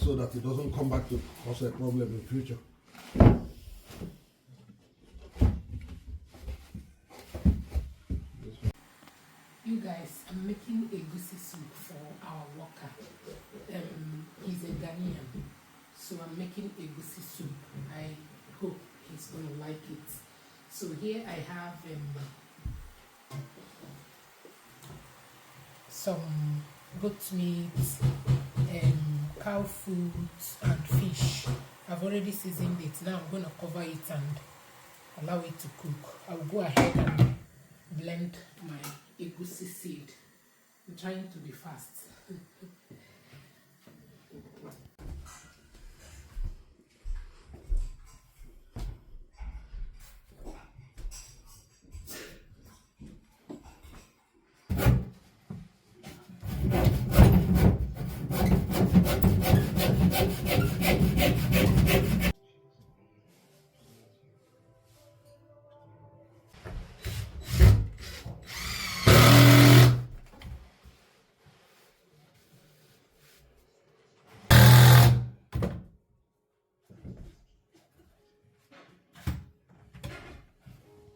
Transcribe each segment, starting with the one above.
so that it doesn't come back to cause a problem in future. You guys, I'm making egusi soup for our worker. He's a Ghanaian, so I'm making egusi soup. I hope he's gonna like it. So here I have some goat meat, cow food, and fish. I've already seasoned it. Now I'm gonna cover it and allow it to cook. I'll go ahead and blend my egusi seed. I'm trying to be fast.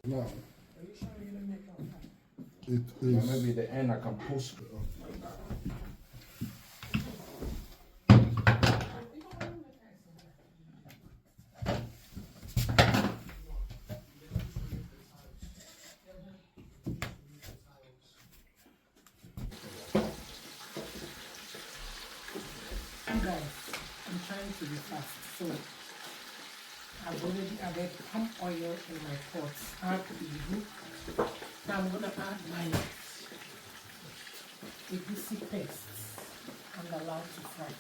Now, Are you sure you're gonna make all that? it Yeah, is. maybe the end I can post it. You guys, I'm trying to be fast. So I've already added palm oil in my pot. Add igu. Now I'm gonna add my egusi paste and allow to fry.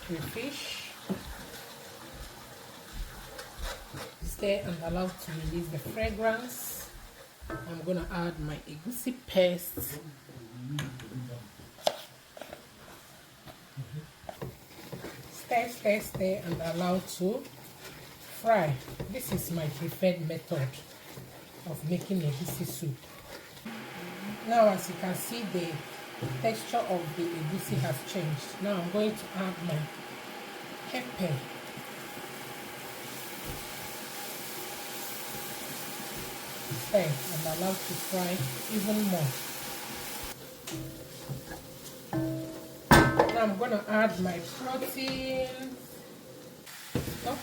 Crayfish. Stir and allow to release the fragrance. I'm gonna add my egusi paste. Stir, stir, stir, and allow to fry. This is my preferred method of making egusi soup. Now, as you can see, the texture of the egusi has changed. Now I'm going to add my pepper. Stir and allow to fry even more. Now I'm going to add my protein. Stock.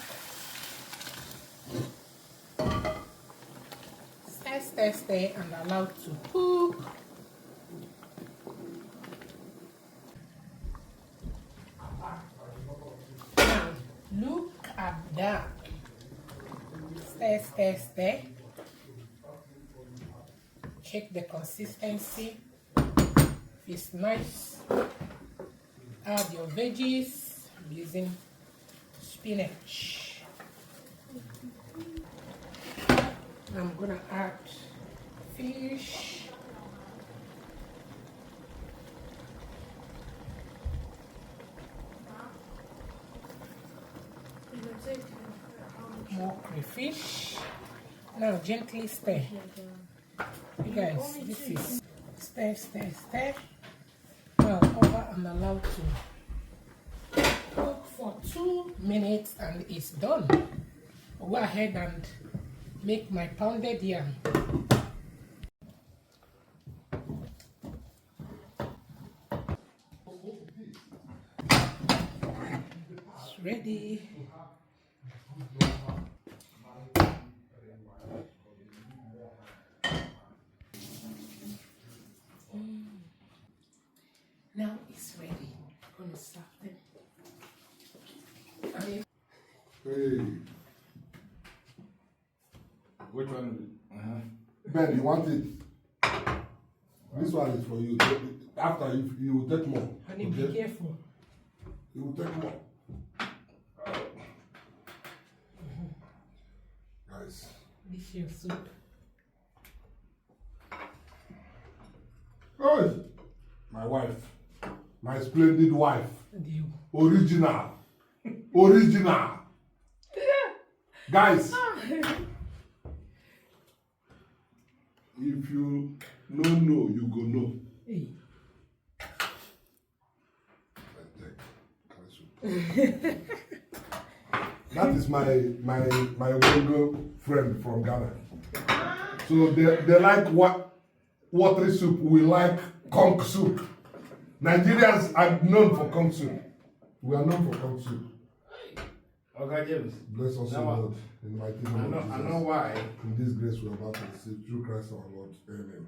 Stir, stir, stir, and allow to cook. Now, look at that. Stir, stir, stir. Check the consistency. If it's nice, add your veggies. I'm using spinach. I'm gonna add fish. More crayfish. Now gently stir. You guys, this is stir, stir, stir. Now cover and allow to cook for 2 minutes and it's done. I'll go ahead and make my pounded yam. It's ready. Now it's ready. I'm gonna serve them. Hey, Which one? Ben, you want it? This one is for you. After, you will take more. Honey, be careful. You will take more. Guys. This is your soup. Hey, my wife. My splendid wife. And you. Original. Original. Guys. If you no, you go no. Hey. That is my Wongo friend from Ghana. So they like watery soup. We like conch soup. Nigerians are known for conch soup. We are known for conch soup. Okay, James. Bless us, O Lord, in the mighty name of Jesus. I know why. In this grace we are about to receive through Christ our Lord. Amen.